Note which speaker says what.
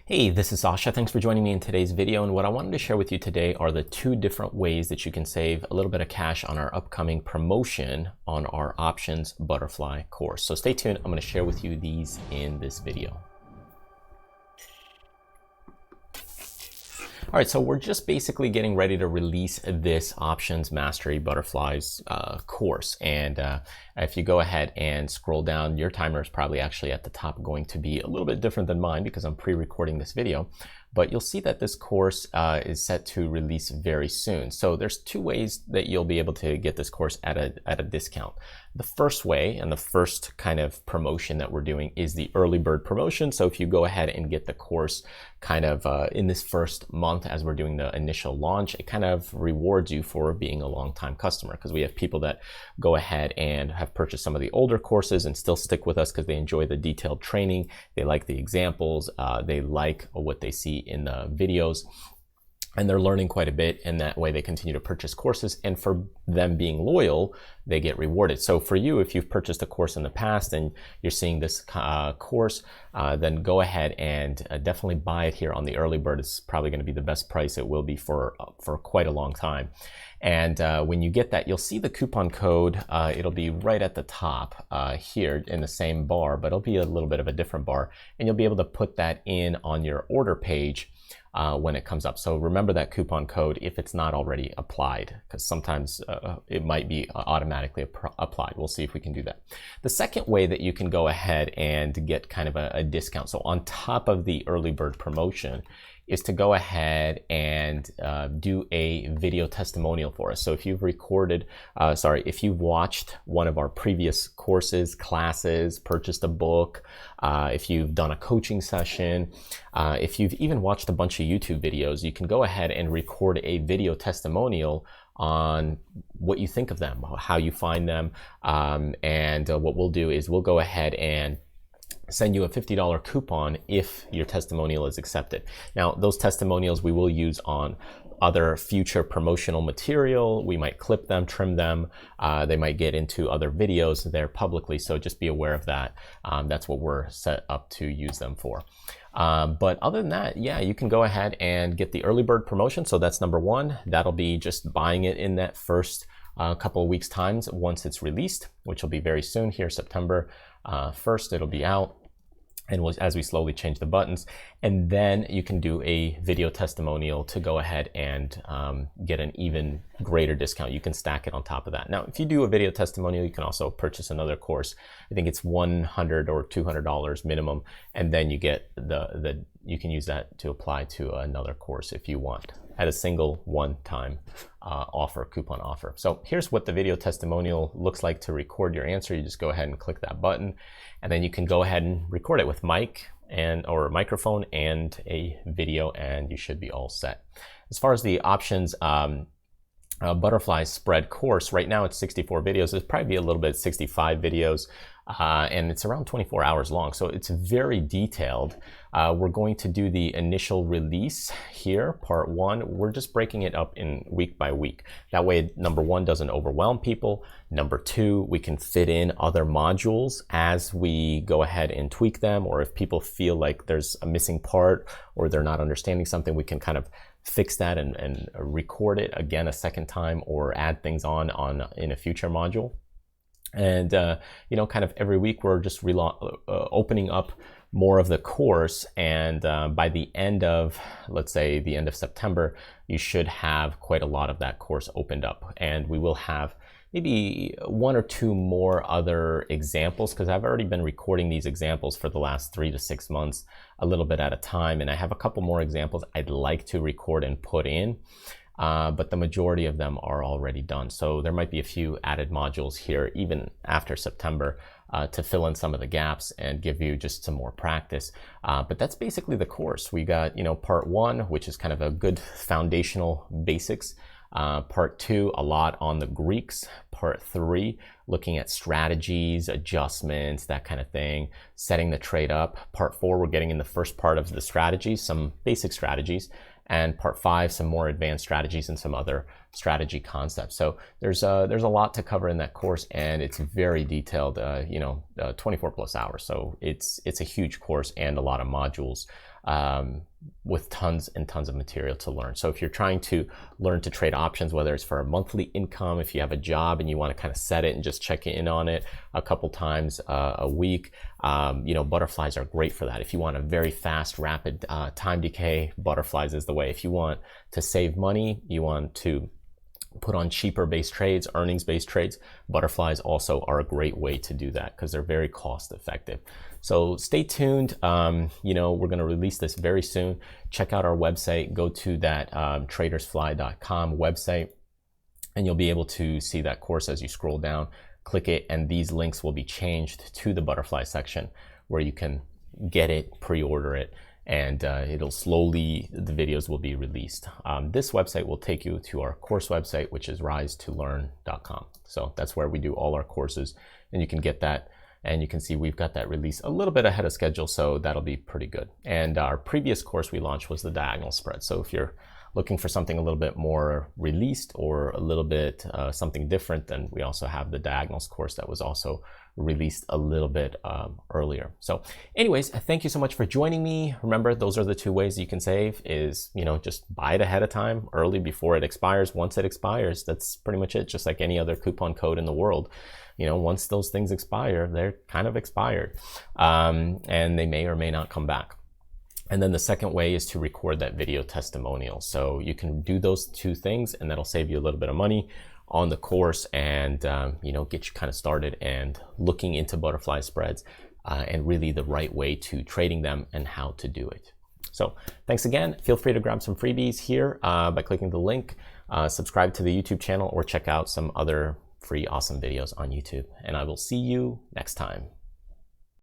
Speaker 1: Hey, this is Sasha. Thanks for joining me in today's video. And what I wanted to share with you today are the two different ways that you can save a little bit of cash on our upcoming promotion on our Options Butterfly course. So stay tuned. I'm going to share with you these in this video. All right, so we're just basically getting ready to release this Options Mastery Butterflies course. And if you go ahead and scroll down, your timer is probably actually at the top going to be a little bit different than mine because I'm pre-recording this video. But you'll see that this course is set to release very soon. So there's two ways that you'll be able to get this course at a discount. The first way, and the first kind of promotion that we're doing, is the early bird promotion. So if you go ahead and get the course kind of in this first month as we're doing the initial launch, it kind of rewards you for being a long-time customer, because we have people that go ahead and have purchased some of the older courses and still stick with us because they enjoy the detailed training, they like the examples, they like what they see in the videos, and they're learning quite a bit, and that way they continue to purchase courses, and for them being loyal, they get rewarded. So for you, if you've purchased a course in the past and you're seeing this course, then go ahead and definitely buy it here on the early bird. It's probably going to be the best price it will be for quite a long time. And when you get that, you'll see the coupon code. It'll be right at the top here in the same bar, but it'll be a little bit of a different bar, and you'll be able to put that in on your order page when it comes up. So remember that coupon code if it's not already applied, because sometimes it might be automatically applied. We'll see if we can do that. The second way that you can go ahead and get kind of a discount, so on top of the early bird promotion, is to go ahead and do a video testimonial for us. So if you've if you've watched one of our previous courses, classes, purchased a book, if you've done a coaching session, if you've even watched a bunch of YouTube videos, you can go ahead and record a video testimonial on what you think of them, how you find them, and what we'll do is we'll go ahead and send you a $50 coupon if your testimonial is accepted. Now, those testimonials we will use on other future promotional material. We might clip them, trim them. They might get into other videos there publicly, so just be aware of that. That's what we're set up to use them for. But other than that, yeah, you can go ahead and get the early bird promotion. So that's number one. That'll be just buying it in that first couple of weeks times once it's released, which will be very soon here, September 1st, it'll be out. And as we slowly change the buttons, and then you can do a video testimonial to go ahead and get an even greater discount. You can stack it on top of that. Now, if you do a video testimonial, you can also purchase another course. I think it's $100 or $200 minimum, and then you get you can use that to apply to another course if you want, at a single one-time coupon offer. So here's what the video testimonial looks like to record your answer. You just go ahead and click that button, and then you can go ahead and record it with mic or microphone and a video, and you should be all set. As far as the Options Butterfly Spread course, right now it's 64 videos. It'll probably be a little bit 65 videos, and it's around 24 hours long, so it's very detailed. We're going to do the initial release here, part one. We're just breaking it up in week by week. That way, number one, doesn't overwhelm people. Number two, we can fit in other modules as we go ahead and tweak them, or if people feel like there's a missing part or they're not understanding something, we can kind of fix that and record it again a second time, or add things on in a future module. And kind of every week we're just opening up more of the course, and by the end of, let's say, the end of September, you should have quite a lot of that course opened up, and we will have maybe one or two more other examples, because I've already been recording these examples for the last 3 to 6 months, a little bit at a time, and I have a couple more examples I'd like to record and put in. But the majority of them are already done. So there might be a few added modules here, even after September, to fill in some of the gaps and give you just some more practice. But that's basically the course. We got, part one, which is kind of a good foundational basics. Part two, a lot on the Greeks. Part three, looking at strategies, adjustments, that kind of thing, setting the trade up. Part four, we're getting in the first part of the strategies, some basic strategies. And part five, some more advanced strategies and some other strategy concepts. So there's a lot to cover in that course, and it's very detailed, 24 plus hours. So it's a huge course and a lot of modules with tons and tons of material to learn. So if you're trying to learn to trade options, whether it's for a monthly income, if you have a job and you want to kind of set it and just check in on it a couple times a week, you know, butterflies are great for that. If you want a very fast, rapid time decay, butterflies is the way. If you want to save money, you want to put on cheaper based trades, earnings based trades, butterflies also are a great way to do that because they're very cost effective. So stay tuned. You know, we're going to release this very soon. Check out our website. Go to that tradersfly.com website and you'll be able to see that course as you scroll down. Click it and these links will be changed to the butterfly section where you can get it, pre-order it, and it'll slowly, the videos will be released. This website will take you to our course website, which is risetolearn.com. So that's where we do all our courses and you can get that. And you can see we've got that release a little bit ahead of schedule, so that'll be pretty good. And our previous course we launched was the diagonal spread. So if you're looking for something a little bit more released or a little bit something different, then we also have the diagonals course that was also released a little bit earlier. So anyways, thank you so much for joining me. Remember, those are the two ways you can save is, you know, just buy it ahead of time early before it expires. Once it expires, that's pretty much it. Just like any other coupon code in the world. You know, once those things expire, they're kind of expired and they may or may not come back. And then the second way is to record that video testimonial. So you can do those two things and that'll save you a little bit of money on the course and, you know, get you kind of started and looking into butterfly spreads and really the right way to trading them and how to do it. So thanks again. Feel free to grab some freebies here by clicking the link, subscribe to the YouTube channel or check out some other free awesome videos on YouTube. And I will see you next time.